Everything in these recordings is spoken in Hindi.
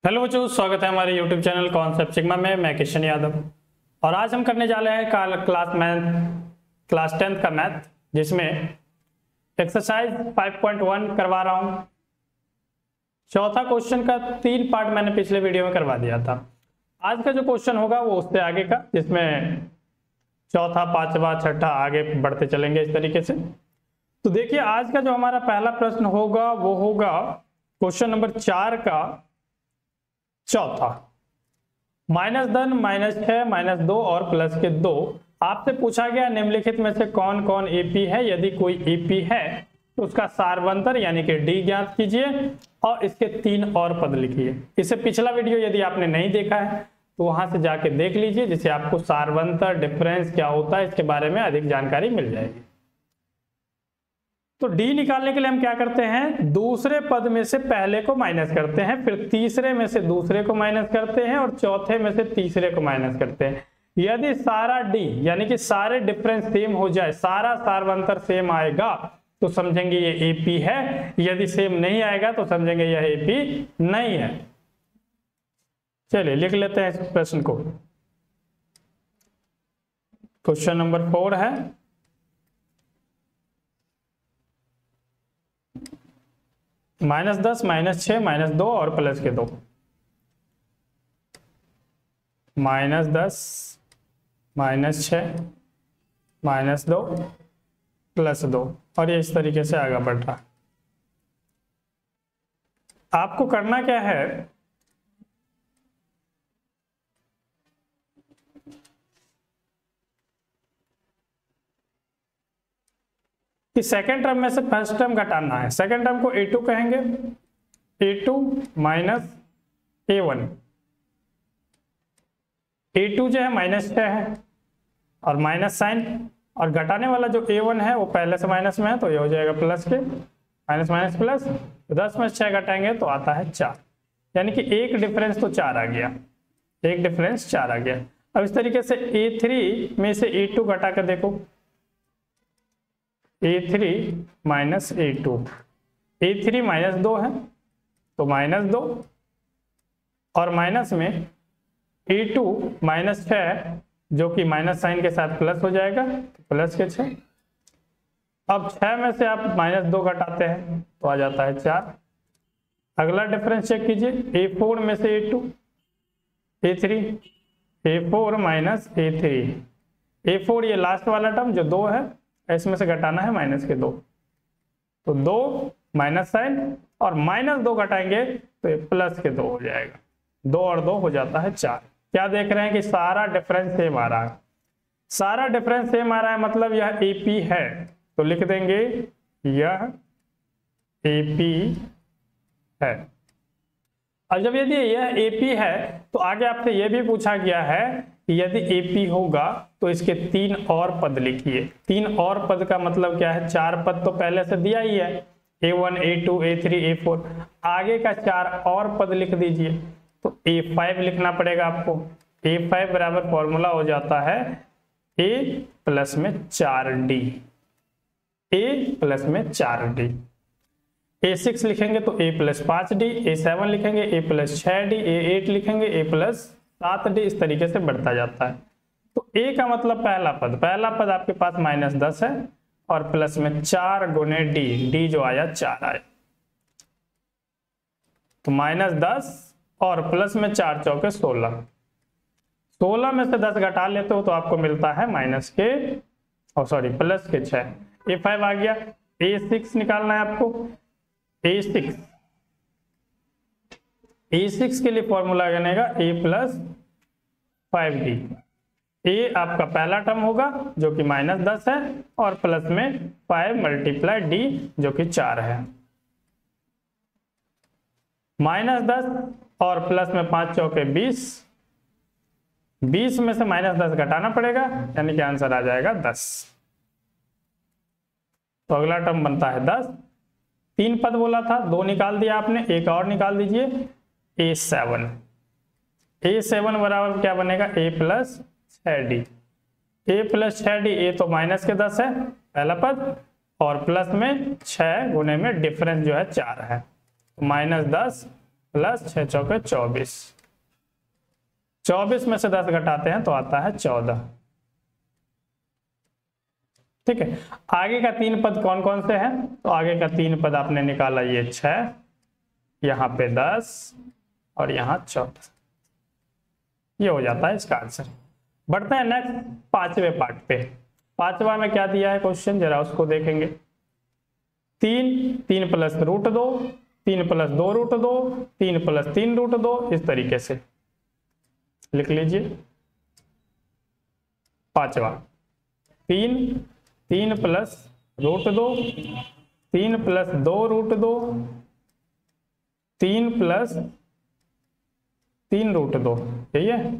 हेलो बच्चों, स्वागत है हमारे YouTube चैनल कॉन्सेप्ट सिग्मा में। मैं किशन यादव और आज हम करने जा रहे हैं क्लास 10th का मैथ, जिसमें एक्सरसाइज 5.1 करवा रहा हूं। चौथा क्वेश्चन का 3 पार्ट मैंने पिछले वीडियो में करवा दिया था। आज का जो क्वेश्चन होगा वो उससे आगे का, जिसमें चौथा, पांचवा, छठा आगे बढ़ते चलेंगे इस तरीके से। तो देखिए, आज का जो हमारा पहला प्रश्न होगा वो होगा क्वेश्चन नंबर 4 का चौथा। -10, -6, -2 और +2 आपसे पूछा गया निम्नलिखित में से कौन कौन एपी है। यदि कोई एपी है तो उसका सारवंतर यानी कि डी ज्ञात कीजिए और इसके 3 और पद लिखिए। इससे पिछला वीडियो यदि आपने नहीं देखा है तो वहां से जाके देख लीजिए, जिससे आपको सारवंतर डिफरेंस क्या होता है इसके बारे में अधिक जानकारी मिल जाएगी। तो डी निकालने के लिए हम क्या करते हैं, दूसरे पद में से पहले को माइनस करते हैं, फिर तीसरे में से दूसरे को माइनस करते हैं और चौथे में से तीसरे को माइनस करते हैं। यदि सारा डी यानी कि सारे डिफरेंस सेम हो जाए, सारा सारवंतर सेम आएगा तो समझेंगे ये एपी है। यदि सेम नहीं आएगा तो समझेंगे यह एपी नहीं है। चलिए लिख लेते हैं इस प्रश्न को। क्वेश्चन नंबर 4 है, -10, -6, -2 और +2। -10, -6, -2, +2 और ये इस तरीके से आगे बढ़ रहा है। आपको करना क्या है, कि सेकेंड टर्म में से फर्स्ट टर्म घटाना है। सेकेंड टर्म को a2 कहेंगे, a2 माइनस a1। a2 जो है -6 है और माइनस साइन, और घटाने वाला जो a1 है वो पहले से माइनस में है तो ये हो जाएगा प्लस के, माइनस माइनस प्लस। 10 में 6 घटाएंगे तो आता है 4, यानी कि एक डिफरेंस तो 4 आ गया, एक डिफरेंस 4 आ गया। अब इस तरीके से a3 में से a2 घटा कर देखो, a3 माइनस a2, a3 -2 है तो -2 और माइनस में a2 -6 जो कि माइनस साइन के साथ प्लस हो जाएगा तो प्लस के 6। अब 6 में से आप -2 घटाते हैं तो आ जाता है 4। अगला डिफरेंस चेक कीजिए, a4 में से a2, a3, a4 minus a3, a4 ये लास्ट वाला टर्म जो 2 है, इसमें से घटाना है -2 तो 2 माइनस साइन और -2 घटाएंगे तो ये +2 हो जाएगा। 2 और 2 हो जाता है 4। क्या देख रहे हैं कि सारा डिफरेंस सेम आ रहा है। सारा डिफरेंस सेम आ रहा है मतलब यह एपी है, तो लिख देंगे यह एपी है। और जब यदि यह एपी है तो आगे आपसे यह भी पूछा गया है कि यदि एपी होगा तो इसके 3 और पद लिखिए। 3 और पद का मतलब क्या है, 4 पद तो पहले से दिया ही है, a1, a2, a3, a4। आगे का 4 और पद लिख दीजिए तो a5 लिखना पड़ेगा आपको। a5 बराबर फॉर्मूला हो जाता है a प्लस में 4d, a प्लस में 4d। a6 लिखेंगे तो a प्लस 5d, a7 लिखेंगे a प्लस 6d, a8 लिखेंगे a प्लस 7d। इस तरीके से बढ़ता जाता है। तो a का मतलब पहला पद आपके पास -10 है और प्लस में 4 गुने d जो आया 4 आया, तो -10 और प्लस में 4 चौके 16। 16 में से 10 घटा लेते हो तो आपको मिलता है प्लस के 6। a5 आ गया, a6 निकालना है आपको। a6 के लिए फॉर्मूला बनेगा a प्लस 5d। a आपका पहला टर्म होगा जो कि -10 है और प्लस में 5 मल्टीप्लाई d जो कि 4 है। -10 और प्लस में 5 चौके 20, 20 में से -10 घटाना पड़ेगा, यानी कि आंसर आ जाएगा 10। तो अगला टर्म बनता है 10। 3 पद बोला था, 2 निकाल दिया आपने, एक और निकाल दीजिए a7। a7 बराबर क्या बनेगा, a plus 6d। a plus 6d, a तो माइनस के 10 है पहला पद और प्लस में 6 गुने में डिफरेंस जो है 4 है, -10 प्लस 6 चौके 24। 24 में से 10 घटाते हैं तो आता है 14। ठीक है, आगे का 3 पद कौन कौन से हैं? तो आगे का 3 पद आपने निकाला, ये 6, यहाँ पे 10 और यहाँ 14। ये हो जाता है इसका आंसर। बढ़ते हैं नेक्स्ट 5वें पार्ट पे। 5वां में क्या दिया है क्वेश्चन, जरा उसको देखेंगे। 3 plus root 2, 3 plus 2 root 2, 3 plus 3 root 2, इस तरीके से लिख लीजिए। 5वां 3 plus root 2, 3 plus 2 root 2, 3 plus 3 root 2, यही है।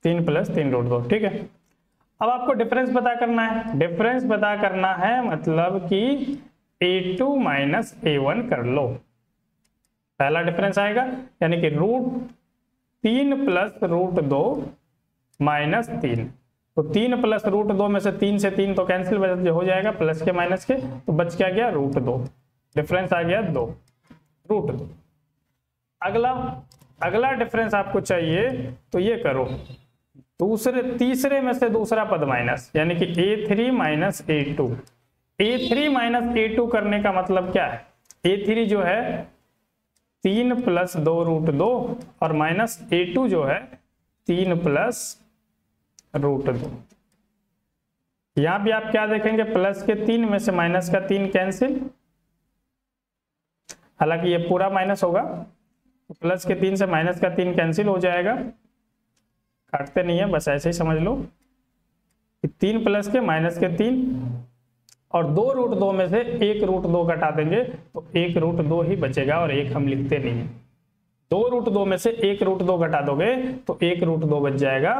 3 प्लस 3 रूट 2, ठीक है। अब आपको डिफरेंस पता करना है। डिफरेंस पता करना है मतलब कि a2 माइनस a1 कर लो। पहला डिफरेंस आएगा यानी कि √3 प्लस रूट 2 माइनस 3। तो 3 प्लस रूट 2 में से 3 से 3 तो कैंसिल हो जाएगा, प्लस के माइनस के, तो बच क्या गया √2। डिफरेंस आ गया 2 √2। अगला डिफरेंस आपको चाहिए तो ये करो, तीसरे में से दूसरा पद माइनस, यानी कि a3 minus a2। a3 minus a2 करने का मतलब क्या है? a3 जो है 3 प्लस 2 रूट 2 और माइनस a2 जो है 3 प्लस रूट 2। यहां भी आप क्या देखेंगे, प्लस के 3 में से माइनस का 3 कैंसिल, हालांकि ये पूरा माइनस होगा, तो प्लस के 3 से माइनस का 3 कैंसिल हो जाएगा, काटते नहीं है, बस ऐसे ही समझ लो। 3 प्लस के माइनस के 3 और 2 रूट 2 में से 1 रूट 2 घटा देंगे तो 1 रूट 2 ही बचेगा और 1 हम लिखते नहीं है। 2 रूट 2 में से 1 रूट 2 घटा दोगे तो 1 रूट 2 बच जाएगा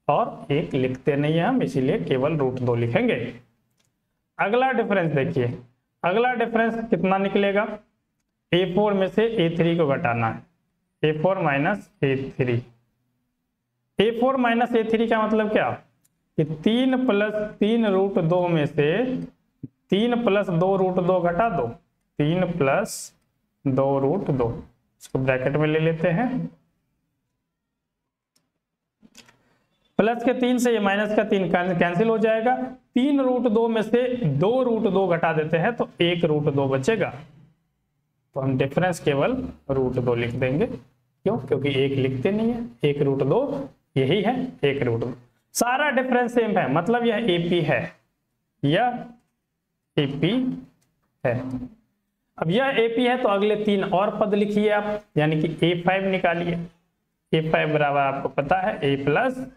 और 1 लिखते नहीं है हम, इसीलिए केवल रूट 2 लिखेंगे। अगला डिफरेंस देखिए, अगला डिफरेंस कितना निकलेगा? a4 में से a3 को घटाना है, a4 minus a3। a4 minus a3 का मतलब क्या कि 3 प्लस 3 रूट 2 में से 3 प्लस 2 रूट 2 घटा दो, 3 प्लस 2 रूट 2, इसको ब्रैकेट में ले लेते हैं। प्लस के 3 से ये माइनस का 3 कैंसिल हो जाएगा। 3 रूट 2 में से 2 रूट 2 घटा देते हैं तो 1 रूट 2 बचेगा, तो हम डिफरेंस केवल रूट 2 लिख देंगे। क्यों? क्योंकि 1 लिखते नहीं है, 1 रूट 2 यही है, 1 रूट 2। सारा डिफरेंस सेम है, मतलब यह AP है, यह AP है। अब यह AP है तो अगले 3 और पद लिखिए आप, यानी कि A5 निकालिए। A5 बराबर आपको पता है A plus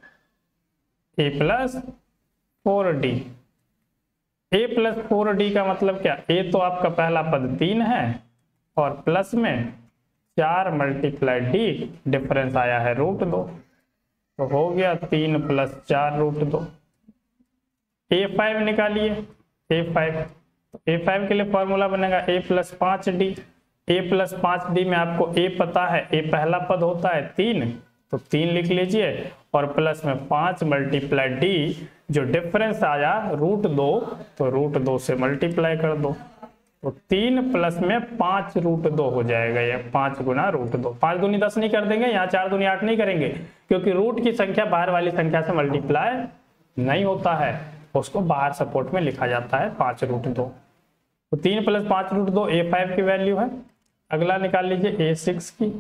4D। A plus 4D का मतलब क्या? A तो आपका पहला पद 3 है और प्लस में 4 मल्टीप्लाई D, डिफरेंस आया है रूट 2, तो हो गया 3 प्लस 4 रूट 2। A5 निकालिए, A5 के लिए फॉर्मूला बनेगा A plus 5D। A plus 5D में आपको A पता है, A पहला पद होता है 3, तो 3 लिख लीजिए और प्लस में 5 मल्टीप्लाई D, जो डिफरेंस आया रूट 2, तो रूट 2 से मल्टीप्लाई कर दो, तो 3 प्लस में 5 रूट 2 हो जाएगा। ये 5 गुना रूट 2, 5 दूनी 10 नहीं कर देंगे, यहाँ 4 दूनी 8 नहीं करेंगे, क्योंकि रूट की संख्या बाहर वाली संख्या से मल्टीप्लाई नहीं होता है, उसको बाहर सपोर्ट में लिखा जाता है 5 रूट 2। तो 3 प्लस 5 रूट 2 A5 की वैल्यू है। अगला निकाल लीजिए A6 की,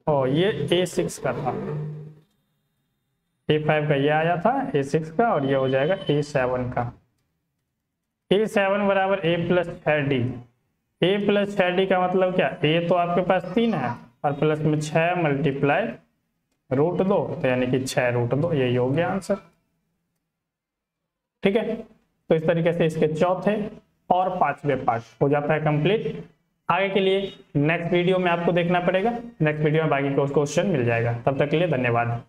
और ये A6 का था, A5 का ये आया था A6 का, और ये हो जाएगा A7 का। A7 बराबर A plus 6D। A plus 6D का मतलब क्या? A तो आपके पास 3 है और प्लस में 6 मल्टीप्लाई रूट 2, तो यानी कि 6 रूट 2, यही हो गया आंसर। ठीक है, तो इस तरीके से इसके चौथे और 5वें पार्ट हो जाता है कंप्लीट। आगे के लिए नेक्स्ट वीडियो में आपको देखना पड़ेगा, नेक्स्ट वीडियो में बाकी क्वेश्चन मिल जाएगा। तब तक के लिए धन्यवाद।